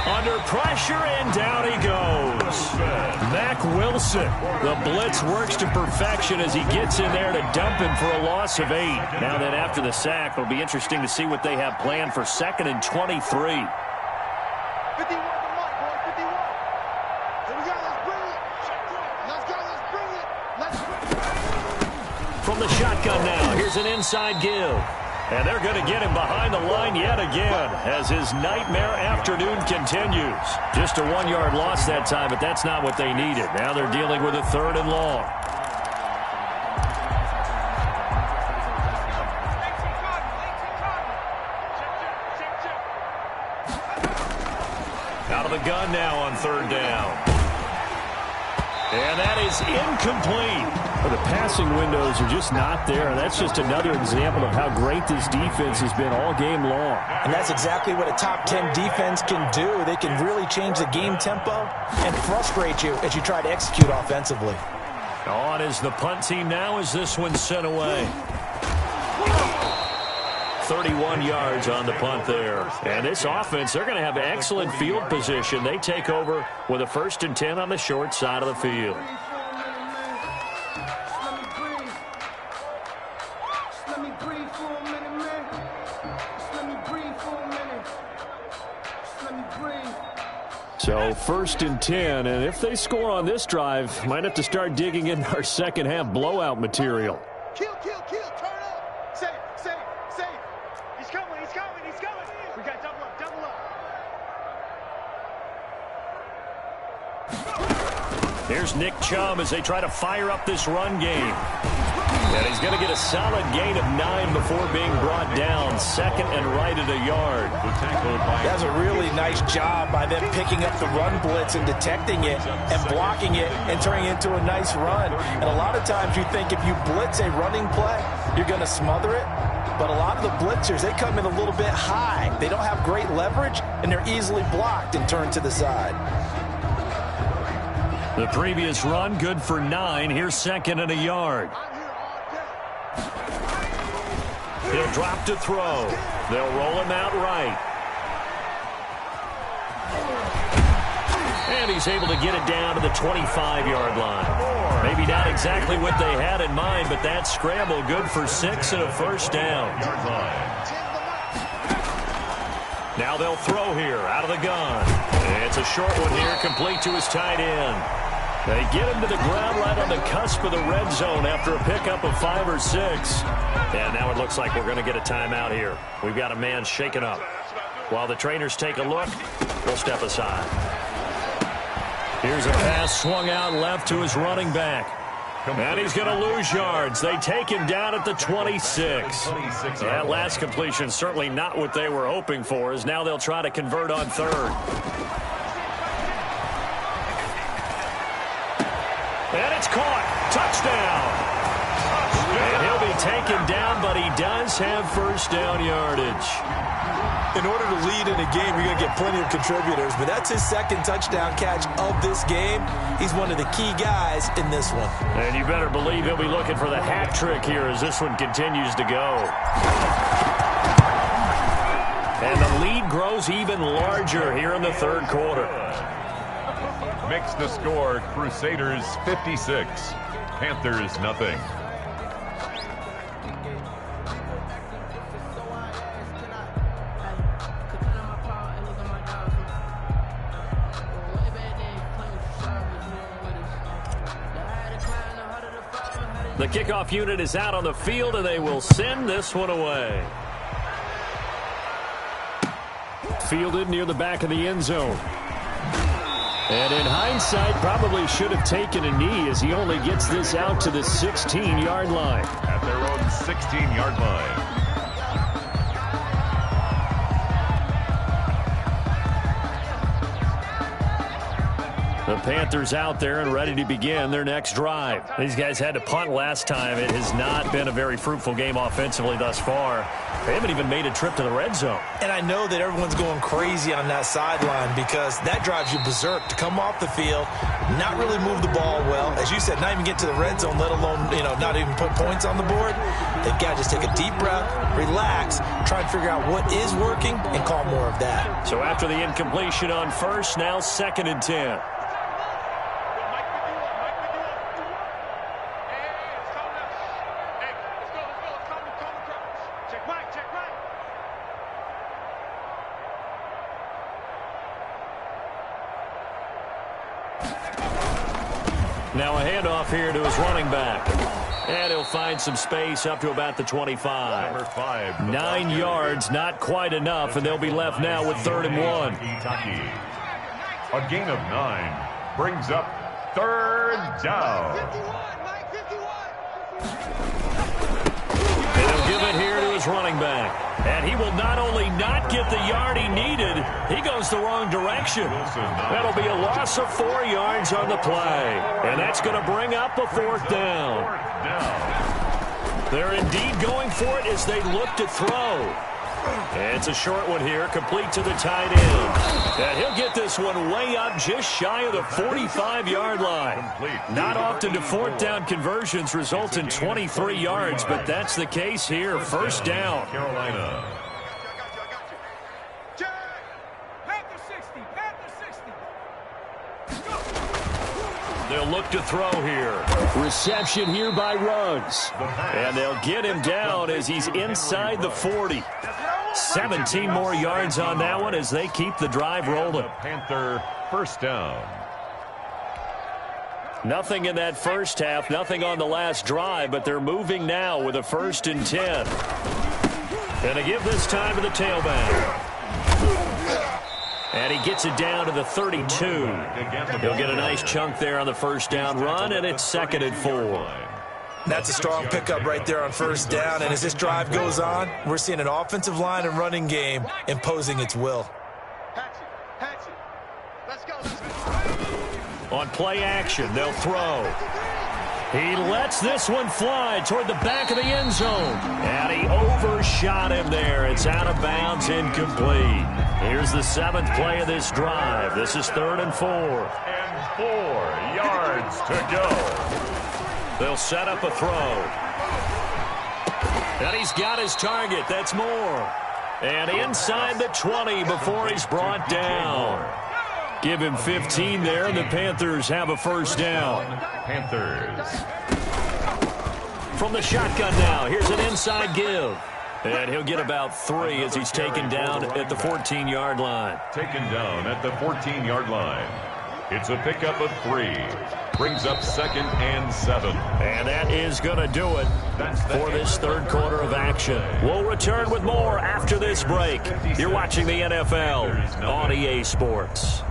D: Under pressure, and down he goes. Mack Wilson. The blitz works to perfection as he gets in there to dump him for a loss of 8. Now then, after the sack, it'll be interesting to see what they have planned for 2nd and 23.
G: 51 to Mike, boy, 51. Here we go, let's bring it. Let's go, let's bring it. Let's bring it.
D: From the shotgun now, here's an inside give. And they're going to get him behind the line yet again as his nightmare afternoon continues. Just a 1-yard loss that time, but that's not what they needed. Now they're dealing with a 3rd and long. Out of the gun now on 3rd down. And that is incomplete. Well, the passing windows are just not there. That's just another example of how great this defense has been all game long.
E: And that's exactly what a top 10 defense can do. They can really change the game tempo and frustrate you as you try to execute offensively.
D: On is the punt team now as this one's sent away. 31 yards on the punt there. And this offense, they're going to have excellent field position. They take over with a 1st and 10 on the short side of the field. So 1st and 10, and if they score on this drive, might have to start digging in our second half blowout material.
G: Kill, turn up. Safe. He's coming. We got double up.
D: Here's Nick Chubb as they try to fire up this run game. And he's going to get a solid gain of 9 before being brought down. 2nd and right at a yard.
E: That's a really nice job by them picking up the run blitz and detecting it and blocking it and turning it into a nice run. And a lot of times you think if you blitz a running play, you're going to smother it. But a lot of the blitzers, they come in a little bit high. They don't have great leverage, and they're easily blocked and turned to the side.
D: The previous run, good for 9. Here's 2nd and a yard. He'll drop to throw. They'll roll him out right. And he's able to get it down to the 25-yard line. Maybe not exactly what they had in mind, but that scramble good for 6 and a 1st down. Now they'll throw here out of the gun. It's a short one here, complete to his tight end. They get him to the ground right on the cusp of the red zone after a pickup of 5 or 6. And now it looks like we're going to get a timeout here. We've got a man shaken up. While the trainers take a look, we'll step aside. Here's a pass swung out left to his running back. And he's going to lose yards. They take him down at the 26. That last completion certainly not what they were hoping for, as now they'll try to convert on third. And it's caught. Touchdown. And he'll be taken down, but he does have first down yardage.
E: In order to lead in a game, you're going to get plenty of contributors, but that's his second touchdown catch of this game. He's one of the key guys in this one.
D: And you better believe he'll be looking for the hat trick here as this one continues to go. And the lead grows even larger here in the third quarter.
F: Makes the score Crusaders 56, Panthers nothing.
D: The kickoff unit is out on the field, and they will send this one away. Fielded near the back of the end zone. And in hindsight, probably should have taken a knee as he only gets this out to the 16-yard line.
F: At their own 16-yard line.
D: The Panthers out there and ready to begin their next drive. These guys had to punt last time. It has not been a very fruitful game offensively thus far. They haven't even made a trip to the red zone. And I know that everyone's going crazy on that sideline because that drives you berserk to come off the field, not really move the ball well. As you said, not even get to the red zone, let alone, not even put points on the board. They've got to just take a deep breath, relax, try and figure out what is working and call more of that. So after the incompletion on first, now 2nd and 10. Now a handoff here to his running back. And he'll find some space up to about the 25.
F: Number 5.
D: 9 yards, not quite enough, and they'll be left now with 3rd and 1.
F: A gain of 9 brings up 3rd down.
D: And he'll give it here to his running back. And he will not only not get the yard he needed, he goes the wrong direction. That'll be a loss of 4 yards on the play. And that's going to bring up a 4th down. They're indeed going for it as they look to throw. And it's a short one here, complete to the tight end. And he'll get this one way up just shy of the 45-yard line. Not often do 4th down conversions result in 23 yards, but that's the case here. 1st down.
F: Carolina.
D: They'll look to throw here. Reception here by Ruggs. And they'll get him down as he's inside the 40. 17 more yards on that one as they keep the drive rolling.
F: Panther 1st down.
D: Nothing in that first half, nothing on the last drive, but they're moving now with a 1st and 10. And they give this time to the tailback. And he gets it down to the 32. He'll get a nice chunk there on the 1st down run, and it's 2nd and 4.
E: That's a strong pickup right there on 1st down, and as this drive goes on, we're seeing an offensive line and running game imposing its will.
D: On play action, they'll throw. He lets this one fly toward the back of the end zone. And he overshot him there. It's out of bounds, incomplete. Here's the 7th play of this drive. This is 3rd and 4.
F: And 4 yards to go.
D: They'll set up a throw. And he's got his target. That's more. And inside the 20 before he's brought down. Give him 15 there, and the Panthers have a 1st down.
F: Panthers.
D: From the shotgun now, here's an inside give. And he'll get about 3 as he's taken down at the 14-yard line.
F: Taken down at the 14-yard line. It's a pickup of 3. brings up 2nd and 7.
D: And that is going to do it for this third quarter of action. We'll return with more after this break. You're watching the NFL on EA Sports.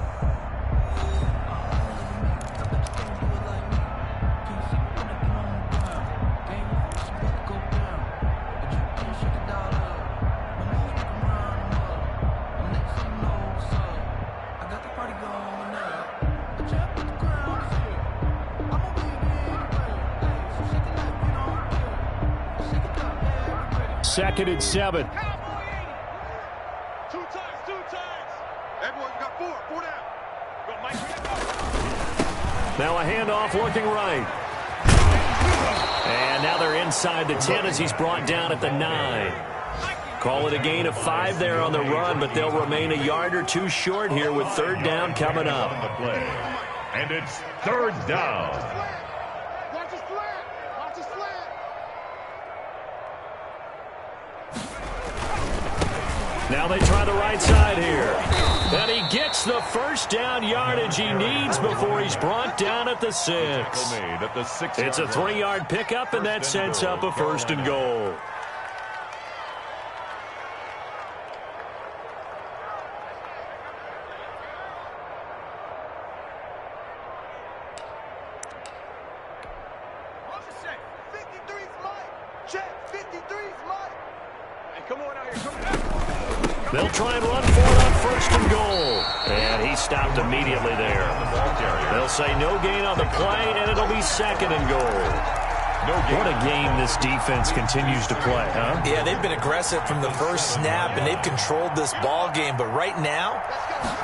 D: Second and 7.
G: Two times. Everyone's got four down.
D: Now a handoff looking right. And now they're inside the 10 as he's brought down at the 9. Call it a gain of 5 there on the run, but they'll remain a yard or two short here with third down coming up.
F: And it's third down.
G: Watch his slant. Watch his slant.
D: Now they try the right side here. And he gets the first down yardage he needs before he's brought down at the 6. It's a 3-yard pickup, and that sets up a first and goal. They'll try and run for it on first and goal. And he stopped immediately there. They'll say no gain on the play, and it'll be second and goal. What a game this defense continues to play, huh?
E: Yeah, they've been aggressive from the first snap, and they've controlled this ball game. But right now,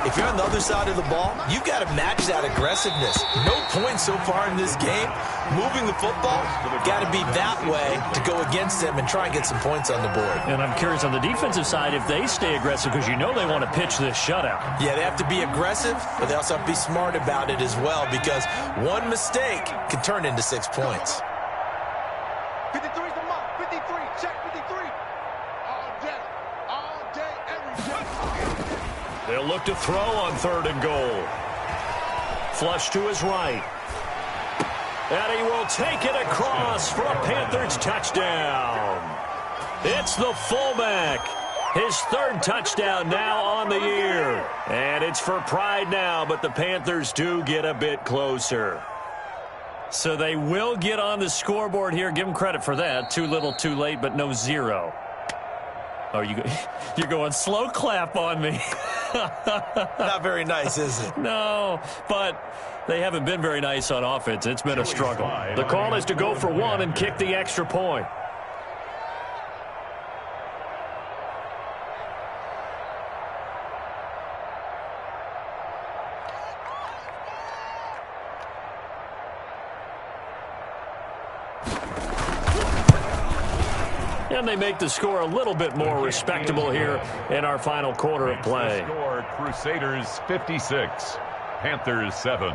E: if you're on the other side of the ball, you've got to match that aggressiveness. No points so far in this game. Moving the football, got to be that way to go against them and try and get some points on the board.
D: And I'm curious on the defensive side if they stay aggressive, because you know they want to pitch this shutout.
E: Yeah, they have to be aggressive, but they also have to be smart about it as well, because one mistake can turn into 6 points.
G: 53's the mark. 53. Check 53. All day, every day.
D: They'll look to throw on third and goal. Flush to his right. And he will take it across for a Panthers touchdown. It's the fullback. His third touchdown now on the year. And it's for pride now, but the Panthers do get a bit closer. So they will get on the scoreboard here. Give them credit for that. Too little, too late, but no 0. Oh, you're going slow clap on me.
E: Not very nice, is it?
D: No, but they haven't been very nice on offense. It's been a struggle. The call is to go for 1 and kick the extra point. And they make the score a little bit more respectable here in our final quarter of play.
F: Score Crusaders 56, Panthers 7.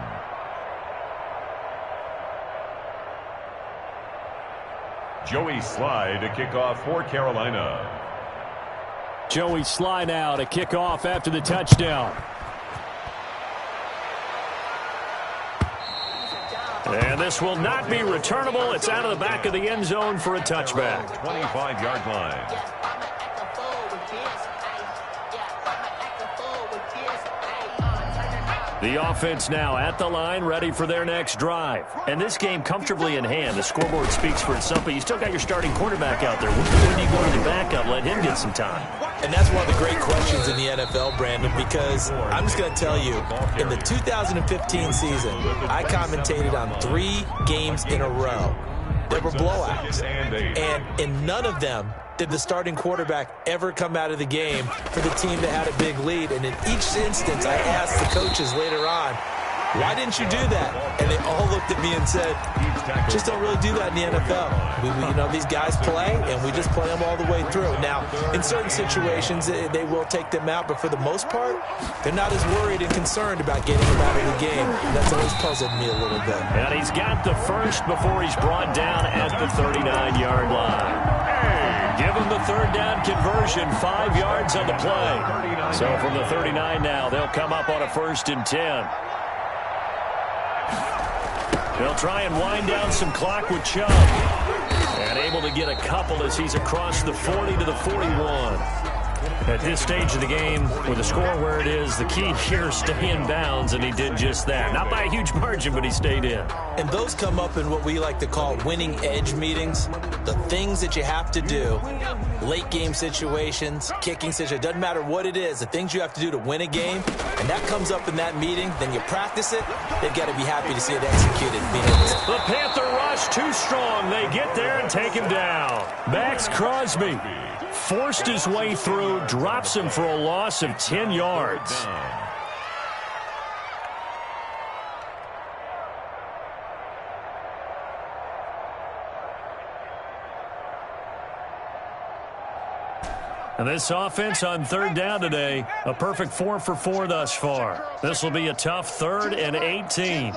F: Joey Sly to kick off for Carolina.
D: Joey Sly now to kick off after the touchdown. And this will not be returnable. It's out of the back of the end zone for a touchback.
F: 25-yard line.
D: The offense now at the line, ready for their next drive. And this game comfortably in hand. The scoreboard speaks for itself, but you still got your starting quarterback out there. When do you go to the backup? Let him get some time.
E: And that's one of the great questions in the NFL, Brandon, because I'm just going to tell you, in the 2015 season, I commentated on 3 games in a row. There were blowouts. And in none of them did the starting quarterback ever come out of the game for the team that had a big lead. And in each instance, I asked the coaches later on, why didn't you do that? And they all looked at me and said, just don't really do that in the NFL. You know, these guys play, and we just play them all the way through. Now, in certain situations, they will take them out, but for the most part, they're not as worried and concerned about getting them out of the game. And that's always puzzled me a little bit.
D: And he's got the first before he's brought down at the 39-yard line. Give him the third down conversion, 5 yards on the play. So from the 39 now, they'll come up on a 1st and 10. They'll try and wind down some clock with Chubb. And able to get a couple as he's across the 40 to the 41. At this stage of the game, with the score where it is, the key here is stay in bounds, and he did just that. Not by a huge margin, but he stayed in.
E: And those come up in what we like to call winning edge meetings. The things that you have to do, late game situations, kicking situations, doesn't matter what it is, the things you have to do to win a game, and that comes up in that meeting, then you practice it, they've got to be happy to see it executed.
D: The Panther rush too strong. They get there and take him down. Max Crosby forced his way through, drops him for a loss of 10 yards. And this offense on third down today, a perfect 4 for 4 thus far. This will be a tough 3rd and 18.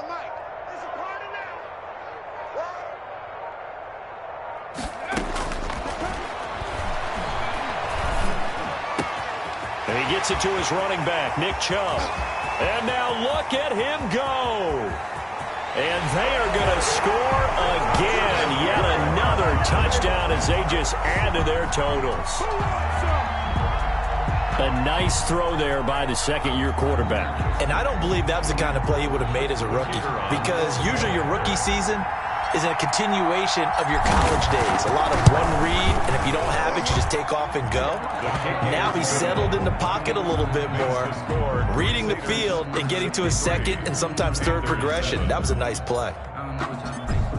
D: And he gets it to his running back, Nick Chubb. And now look at him go. And they are going to score again. Yet another touchdown as they just add to their totals. A nice throw there by the second-year quarterback.
E: And I don't believe that was the kind of play he would have made as a rookie, because usually your rookie season is a continuation of your college days. A lot of one read, and if you don't have it, you just take off and go. Now he's settled in the pocket a little bit more, reading the field and getting to his second and sometimes third progression. That was a nice play.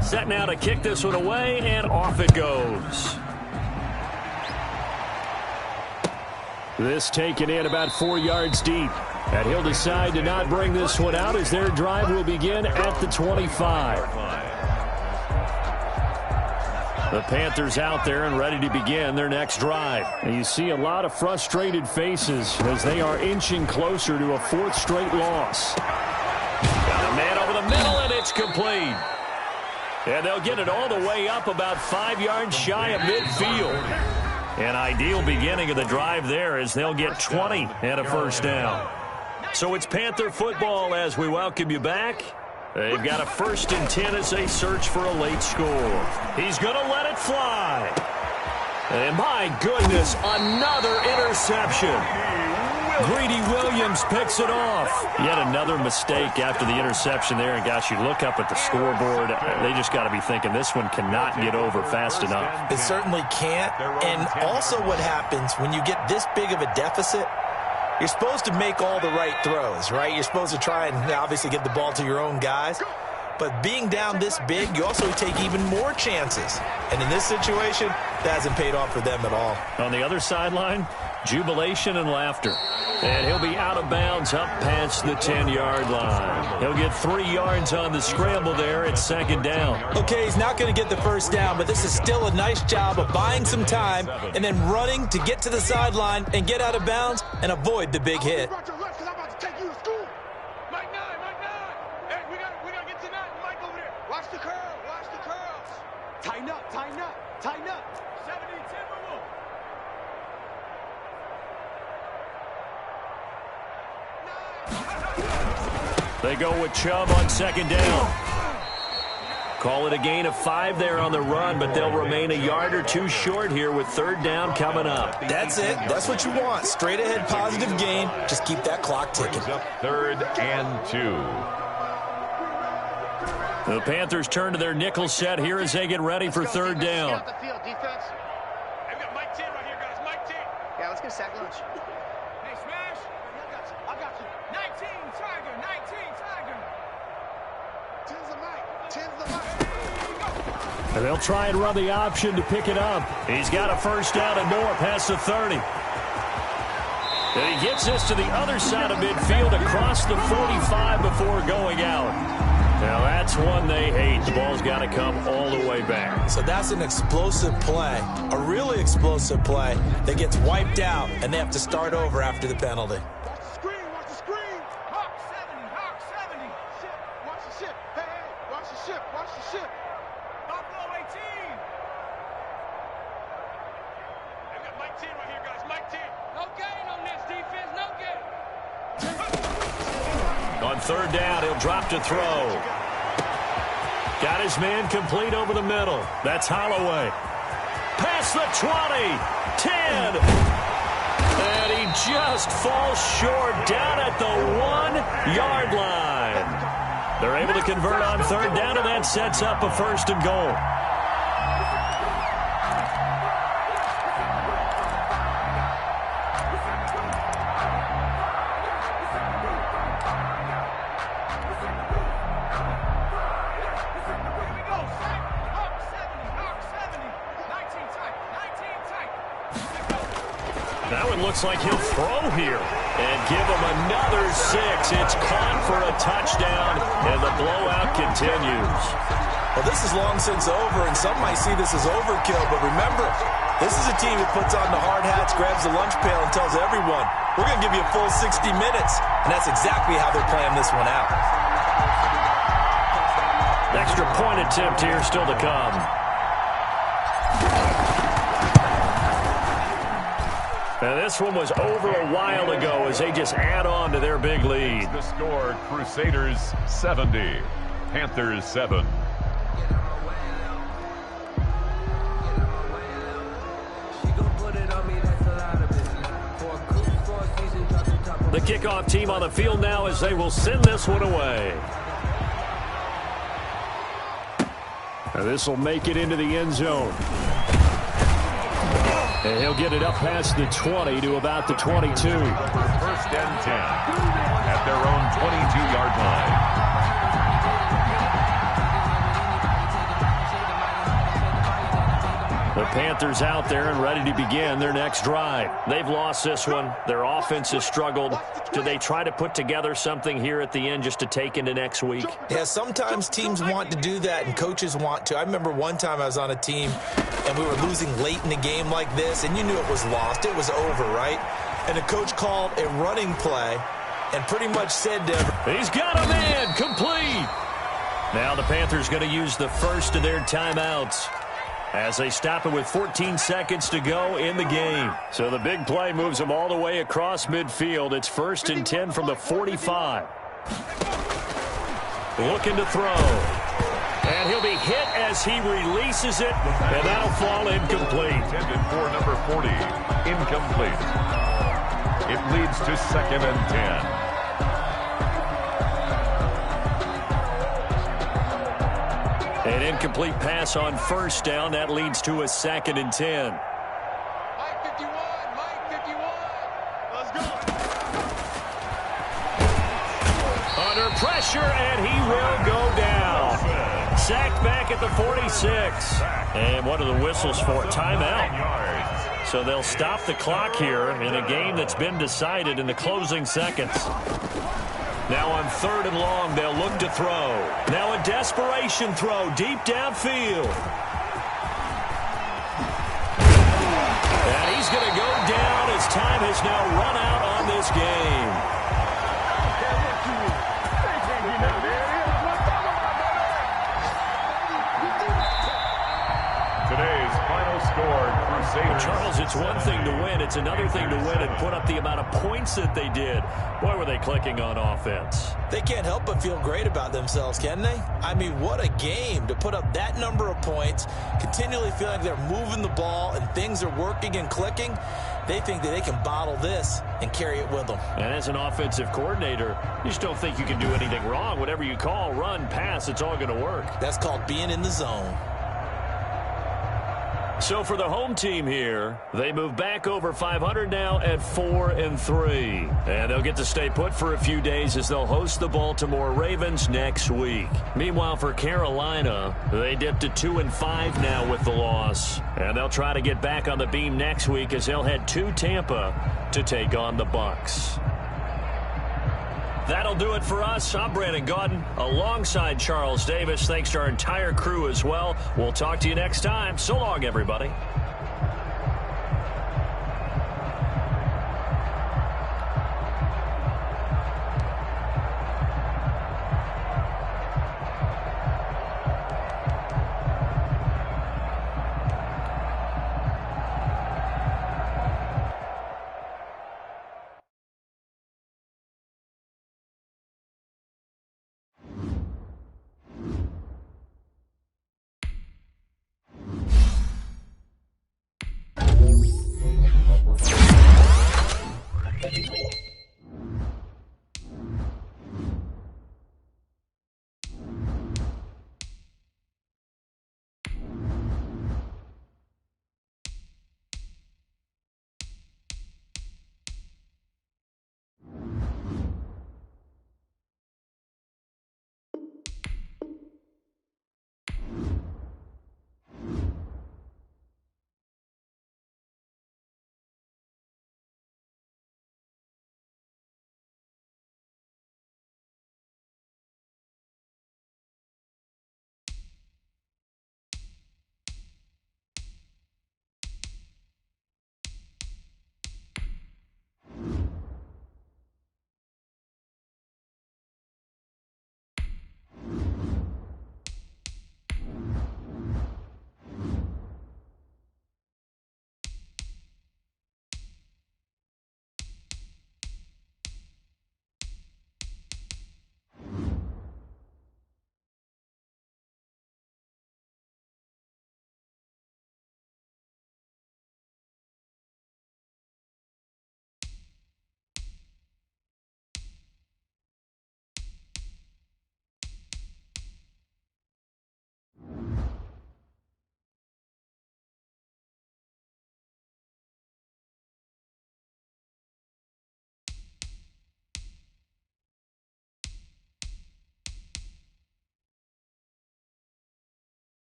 D: Set now to kick this one away, and off it goes. This taken in about 4 yards deep. And he'll decide to not bring this one out as their drive will begin at the 25. The Panthers out there and ready to begin their next drive. And you see a lot of frustrated faces as they are inching closer to a 4th straight loss. Got a man over the middle, and it's complete. And they'll get it all the way up about 5 yards shy of midfield. An ideal beginning of the drive there as they'll get 20 and a first down. So it's Panther football as we welcome you back. They've got a 1st and 10 as they search for a late score. He's going to let it fly. And my goodness, another interception. Greedy Williams picks it off. Yet another mistake after the interception there. And gosh, you look up at the scoreboard, they just got to be thinking this one cannot get over fast enough.
E: It certainly can't. And also what happens when you get this big of a deficit, you're supposed to make all the right throws, right? You're supposed to try and obviously get the ball to your own guys. But being down this big, you also take even more chances. And in this situation, that hasn't paid off for them at all.
D: On the other sideline, jubilation and laughter. And he'll be out of bounds up past the 10-yard line. He'll get 3 yards on the scramble there at 2nd down.
E: Okay, he's not going to get the first down, but this is still a nice job of buying some time and then running to get to the sideline and get out of bounds and avoid the big hit.
G: Watch the curl, watch the curls. Tighten up, tighten up, tighten up. 70 Timberwolves.
D: They go with Chubb on 2nd down. Call it a gain of 5 there on the run, but they'll remain a yard or 2 short here with 3rd down coming up.
E: That's it. That's what you want. Straight ahead positive gain. Just keep that clock ticking.
F: 3rd and 2.
D: The Panthers turn to their nickel set here as they get ready for 3rd down.
G: I've got Mike 10 right here, guys. Mike 10.
H: Yeah, let's get a sack lunch.
G: Hey, Smash. I got you. 19 Tiger, 19 Tiger. 10's the Mike. 10's the Mike.
D: And they'll try and run the option to pick it up. He's got a first down and more past the 30. And he gets this to the other side of midfield across the 45 before going out. Now that's one they hate. The ball's got to come all the way back.
E: So that's an explosive play, a really explosive play that gets wiped out, and they have to start over after the penalty.
G: Watch the screen, watch the screen. Hawk 70, Hawk 70. Ship, watch the ship. Hey, hey, watch the ship, watch the ship. Buffalo 18. I've got Mike 10 right here, guys. Mike 10. No gain on this defense, no gain.
D: On 3rd down, he'll drop to throw. Got his man complete over the middle. That's Holloway. Past the 20. 10. And he just falls short down at the 1-yard line. They're able to convert on third down, and that sets up a 1st and goal. That one looks like he'll throw here and give him another 6. It's caught for a touchdown, and the blowout continues.
E: Well, this is long since over, and some might see this as overkill, but remember, this is a team that puts on the hard hats, grabs the lunch pail, and tells everyone, we're going to give you a full 60 minutes, and that's exactly how they're playing this one out.
D: Extra point attempt here still to come. Now, this one was over a while ago as they just add on to their big lead.
F: The score, Crusaders 70, Panthers 7.
D: The kickoff team on the field now as they will send this one away. Now, this will make it into the end zone. And he'll get it up past the 20 to about the 22.
F: 1st and 10 at their own 22-yard line.
D: The Panthers out there and ready to begin their next drive. They've lost this one. Their offense has struggled. Do they try to put together something here at the end just to take into next week?
E: Yeah, sometimes teams want to do that and coaches want to. I remember one time I was on a team and we were losing late in a game like this, and you knew it was lost. It was over, right? And the coach called a running play and pretty much said to everyone,
D: he's got a man complete. Now the Panthers going to use the first of their timeouts as they stop it with 14 seconds to go in the game. So the big play moves them all the way across midfield. It's 1st and 10 from the 45. Looking to throw. And he'll be hit as he releases it, and that'll fall incomplete.
F: Intended for number 40, incomplete. It leads to 2nd and 10.
D: An incomplete pass on 1st down. That leads to a 2nd and 10.
G: Mike 51, Mike 51. Let's go.
D: Under pressure, and he will go down. Sacked back at the 46. And what are the whistles for? Timeout. So they'll stop the clock here in a game that's been decided in the closing seconds. Now on 3rd and long, they'll look to throw. Now a desperation throw deep downfield. And he's going to go down as time has now run out on this game.
F: Today's final score, Crusaders.
D: Charles, it's one thing to win. It's another thing to win and put up the amount of points that they did. Boy, were they clicking on offense.
E: they can't help but feel great about themselves, can they? I mean, what a game to put up that number of points, continually feel like they're moving the ball and things are working and clicking. They think that they can bottle this and carry it with them.
D: And as an offensive coordinator, you just don't think you can do anything wrong. Whatever you call, run, pass, it's all going to work.
E: That's called being in the zone.
D: So for the home team here, they move back over 500 now at 4-3. And they'll get to stay put for a few days as they'll host the Baltimore Ravens next week. Meanwhile, for Carolina, they dip to 2-5 now with the loss. And they'll try to get back on the beam next week as they'll head to Tampa to take on the Bucs. That'll do it for us. I'm Brandon Gaudin alongside Charles Davis. Thanks to our entire crew as well. We'll talk to you next time. So long, everybody.